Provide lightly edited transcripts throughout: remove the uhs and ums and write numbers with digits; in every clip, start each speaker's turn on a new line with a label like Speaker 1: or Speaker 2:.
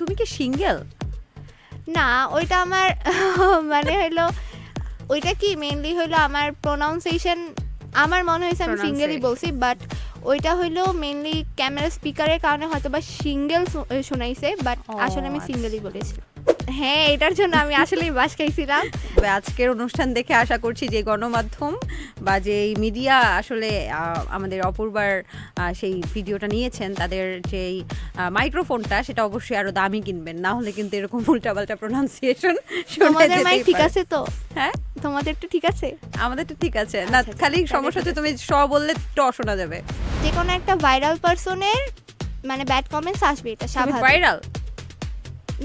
Speaker 1: তুমি কি সিঙ্গেল?
Speaker 2: না ওইটা আমার মানে হলো ওইটা কি মেইনলি হলো আমার প্রোনাউন্সিয়েশন আমার মনে হয়েছে আমি সিঙ্গেলই বলছি বাট ওইটা হলো মেইনলি ক্যামেরা স্পিকারের কারণে হয়তো বা সিঙ্গেল শোনাইছে বাট আসলে আমি সিঙ্গেলই বলেছি। হ্যাঁ এটার জন্য আমি আসলেই বাস খাইছিলাম।
Speaker 1: আজকের অনুষ্ঠান দেখে আশা করছি যে গণমাধ্যম বা যে মিডিয়া আসলে আমাদের অপূর্বার সেই ভিডিওটা নিয়েছেন তাদের যেই মাইক্রোফোনটা সেটা অবশ্যই আরো দামি কিনবেন, না হলে কিন্তু এরকম উল্টাপাল্টা প্রোনাউন্সিয়েশন
Speaker 2: তোমাদের মাইক ঠিক আছে তো?
Speaker 1: হ্যাঁ
Speaker 2: তোমাদের তো ঠিক আছে?
Speaker 1: আমাদের তো ঠিক আছে না, খালি সমস্যা হচ্ছে তুমি স বললে ট শোনা যাবে।
Speaker 2: যে কোনো একটা ভাইরাল পারসনের মানে ব্যাড কমেন্টস আসবে, এটা স্বাভাবিক।
Speaker 1: ভাইরাল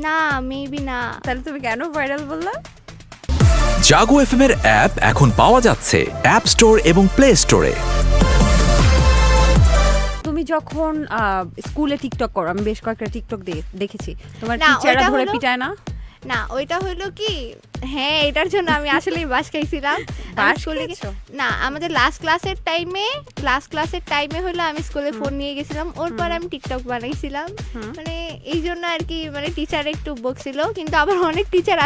Speaker 2: না মেবি না।
Speaker 1: তাহলে তুমি কেন ভাইরাল বললা?
Speaker 3: জাগো এফএম এর অ্যাপ এখন পাওয়া যাচ্ছে অ্যাপ স্টোর এবং প্লে স্টোরে।
Speaker 1: তুমি যখন স্কুলে টিকটক করো, আমি বেশ কয়েকটা টিকটক দেখেছি, তোমার
Speaker 2: না,
Speaker 1: টিচাররা
Speaker 2: ওইটা
Speaker 1: ধরে
Speaker 2: হলো-
Speaker 1: পিটায় না?
Speaker 2: না ওইটা হলো কি, হ্যাঁ এটার জন্য আমি আসলেই বাস খাইছিলাম।
Speaker 1: বাস
Speaker 2: স্কুলে
Speaker 1: খেয়েছো?
Speaker 2: না আমাদের লাস্ট ক্লাসের টাইমে হলো আমি স্কুলে ফোন নিয়ে গেছিলাম, ওর পর আমি টিকটক বানাইছিলাম। মানে এই জন্য আর কি মানে টিচার একটু বকছিল, কিন্তু আবার অনেক টিচার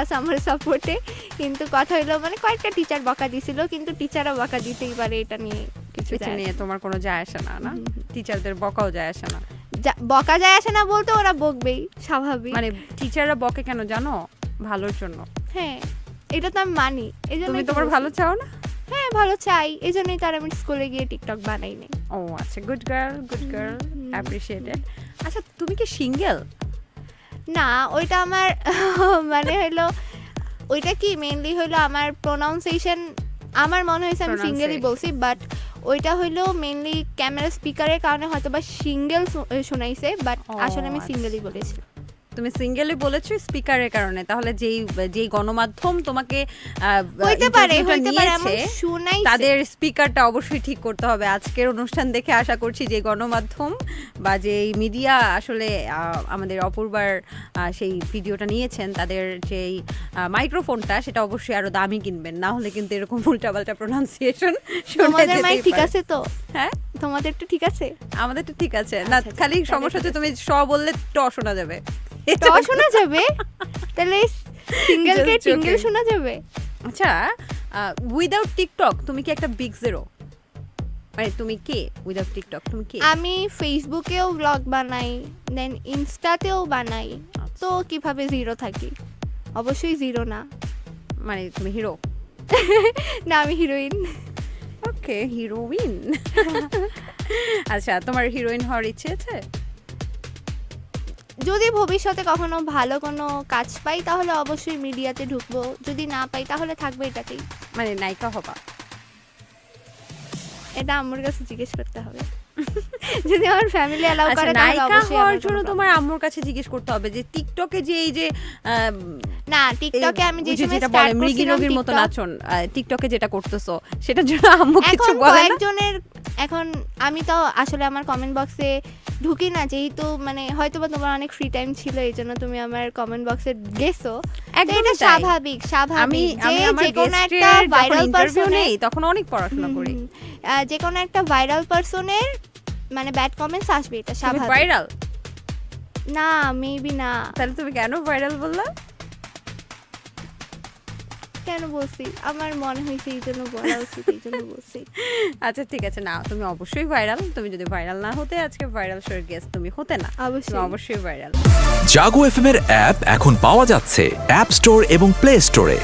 Speaker 2: আছে আমার সাপোর্টে। কিন্তু কথা হলো মানে কয়েকটা টিচার বকা দিছিল, কিন্তু টিচাররা বকা দিতেই পারে, এটা নিয়ে কিছু
Speaker 1: এটা নিয়ে তোমার কোনো যায় আসে না? না টিচারদের বকাও যায় আসে না?
Speaker 2: বকা যায় আসে না বলতে ওরা বকবেই, স্বাভাবিক।
Speaker 1: মানে টিচাররা বকে কেন জানো? ভালোর জন্য।
Speaker 2: হ্যাঁ এটা তো আমি মানি, এই জন্য
Speaker 1: তুমি তোমার ভালো চাও না?
Speaker 2: হ্যাঁ ভালো চাই, এই জন্যই তার আমি স্কুলে গিয়ে টিকটক বানাই নি।
Speaker 1: ও আচ্ছা, গুড গার্ল, অ্যাপ্রিশিয়েটেড। আচ্ছা তুমি কি সিঙ্গেল?
Speaker 2: না ওইটা আমার মানে হলো ওইটা কি মেইনলি হলো আমার প্রোনাউন্সিয়েশন আমার মনে হয়েছে আমি সিঙ্গেলই বলছি বাট ওইটা হলো মেইনলি ক্যামেরা স্পিকারের কারণে হয়তো বা সিঙ্গেল শোনাইছে বাট আসলে আমি সিঙ্গেলই বলেছি।
Speaker 1: তুমি সিঙ্গেলই বলেছো স্পিকারের কারণে, তাহলে যেই গণমাধ্যম তোমাকে
Speaker 2: হইতে পারে
Speaker 1: নিয়েছে
Speaker 2: শুনাইছে
Speaker 1: তাদের স্পিকারটা অবশ্যই ঠিক করতে হবে। আজকের অনুষ্ঠান দেখে আশা করছি যে গণমাধ্যম বা যেই মিডিয়া আসলে আমাদের অপূর্বার সেই ভিডিওটা নিয়েছেন তাদের যেই মাইক্রোফোনটা সেটা অবশ্যই আরো দামি কিনবেন, না হলে কিন্তু এরকম উল্টাপাল্টা প্রোনাউন্সিয়েশন
Speaker 2: তোমাদের মাইক ঠিক আছে তো?
Speaker 1: হ্যাঁ
Speaker 2: তোমাদের তো ঠিক আছে?
Speaker 1: আমাদের তো ঠিক আছে না, খালি সমস্যা হচ্ছে তুমি স বললে ট শোনা যাবে।
Speaker 2: তো শোনা যাবে তাহলে সিঙ্গেলকে টিঙ্গেল শোনা যাবে।
Speaker 1: আচ্ছা উইদাউট টিকটক তুমি কি একটা বিগ জিরো? মানে তুমি কে উইদাউট টিকটক? তুমি কে?
Speaker 2: আমি ফেসবুকেও ব্লগ বানাই, দেন ইনস্টাতেও বানাই, তো কিভাবে জিরো থাকি? অবশ্যই জিরো না।
Speaker 1: মানে তুমি হিরো?
Speaker 2: না আমি হিরোইন।
Speaker 1: ওকে, হিরোইন। আচ্ছা তোমার হিরোইন হওয়ার ইচ্ছে আছে?
Speaker 2: যদি ভবিষ্যতে কখনো ভালো কোনো কাজ পাই তাহলে অবশ্যই মিডিয়াতে ঢুকবো, যদি না পাই তাহলে থাকবে এটাতেই।
Speaker 1: মানে নায়িকা হবা?
Speaker 2: এটা আমার কাছে জিজ্ঞেস করতে হবে। যদি আমার ফ্যামিলি অ্যালাউ
Speaker 1: আচ্ছা
Speaker 2: করে তাহলে
Speaker 1: নায়িকা
Speaker 2: অবশ্যই।
Speaker 1: হওয়ার জন্য তোমার আম্মুর কাছে জিজ্ঞেস করতে হবে যে টিকটকে যে এই যে
Speaker 2: না টিকটকে আমি যে সময়
Speaker 1: যেটা বলে
Speaker 2: স্টার্ট
Speaker 1: মৃগী
Speaker 2: করছিলাম
Speaker 1: রোগীর মতো
Speaker 2: টিকটক,
Speaker 1: নাচন, টিকটকে যেটা করতেছো সেটার জন্য আম্মু কিছু
Speaker 2: এখন
Speaker 1: বলে না?
Speaker 2: কয়েকজনের এখন আমি তো আসলে আমার কমেন্ট বক্সে ঢুকি না, যেহেতু মানে হয়তো বা তোমার অনেক ফ্রি টাইম ছিল এই জন্য তুমি আমার কমেন্ট বক্সে গেছো, এটা স্বাভাবিক
Speaker 1: আমি
Speaker 2: যে কোনো একটা ভাইরাল পারসন
Speaker 1: নেই তখন অনেক পড়াশোনা করি,
Speaker 2: যে কোনো একটা ভাইরাল পারসনের মানে ব্যাড কমেন্টস আসবে, এটা স্বাভাবিক।
Speaker 1: ভাইরাল
Speaker 2: না মেবি না।
Speaker 1: তাহলে তুমি কেন ভাইরাল বললা?
Speaker 2: কেন বলছি, আমার মনে হয়েছে এই জন্য বলা উচিত, এই জন্য বলছি।
Speaker 1: আচ্ছা ঠিক আছে, না তুমি অবশ্যই ভাইরাল, তুমি যদি ভাইরাল না হতে আজকে ভাইরাল শোর গেস্ট তুমি হতে না, তুমি অবশ্যই ভাইরাল।
Speaker 3: জাগো এফএম এর অ্যাপ এখন পাওয়া যাচ্ছে অ্যাপ স্টোর এবং প্লে স্টোরে।